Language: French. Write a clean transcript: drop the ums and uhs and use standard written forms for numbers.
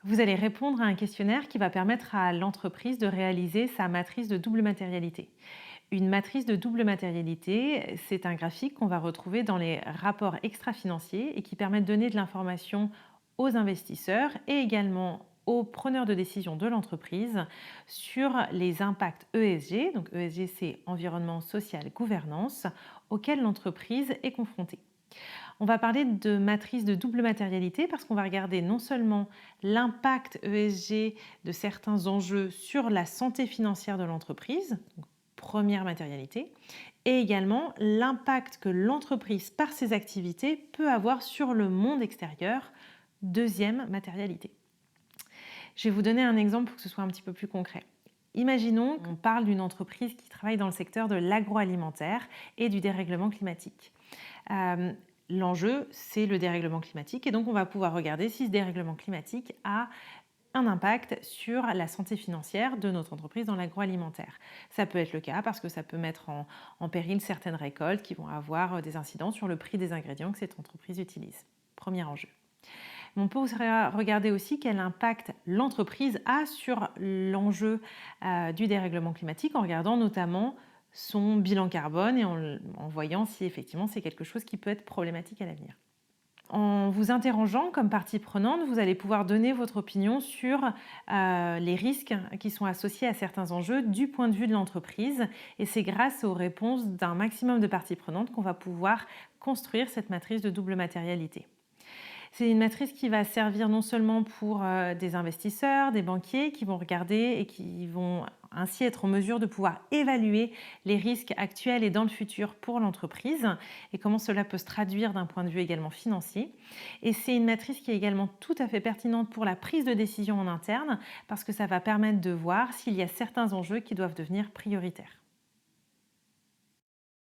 Vous allez répondre à un questionnaire qui va permettre à l'entreprise de réaliser sa matrice de double matérialité. Une matrice de double matérialité, c'est un graphique qu'on va retrouver dans les rapports extra-financiers et qui permet de donner de l'information aux investisseurs et également aux preneurs de décision de l'entreprise sur les impacts ESG, donc ESG c'est environnement, social, gouvernance, auxquels l'entreprise est confrontée. On va parler de matrice de double matérialité parce qu'on va regarder non seulement l'impact ESG de certains enjeux sur la santé financière de l'entreprise, donc première matérialité, et également l'impact que l'entreprise, par ses activités, peut avoir sur le monde extérieur, deuxième matérialité. Je vais vous donner un exemple pour que ce soit un petit peu plus concret. Imaginons qu'on parle d'une entreprise qui travaille dans le secteur de l'agroalimentaire et du dérèglement climatique. Euh, L'enjeu, c'est le dérèglement climatique et donc on va pouvoir regarder si ce dérèglement climatique a un impact sur la santé financière de notre entreprise dans l'agroalimentaire. Ça peut être le cas parce que ça peut mettre en péril certaines récoltes qui vont avoir des incidents sur le prix des ingrédients que cette entreprise utilise. Premier enjeu. On peut regarder aussi quel impact l'entreprise a sur l'enjeu du dérèglement climatique en regardant notamment son bilan carbone et en voyant si effectivement c'est quelque chose qui peut être problématique à l'avenir. En vous interrogeant comme partie prenante, vous allez pouvoir donner votre opinion sur les risques qui sont associés à certains enjeux du point de vue de l'entreprise. Et c'est grâce aux réponses d'un maximum de parties prenantes qu'on va pouvoir construire cette matrice de double matérialité. C'est une matrice qui va servir non seulement pour des investisseurs, des banquiers qui vont regarder et qui vont ainsi être en mesure de pouvoir évaluer les risques actuels et dans le futur pour l'entreprise et comment cela peut se traduire d'un point de vue également financier. Et c'est une matrice qui est également tout à fait pertinente pour la prise de décision en interne parce que ça va permettre de voir s'il y a certains enjeux qui doivent devenir prioritaires.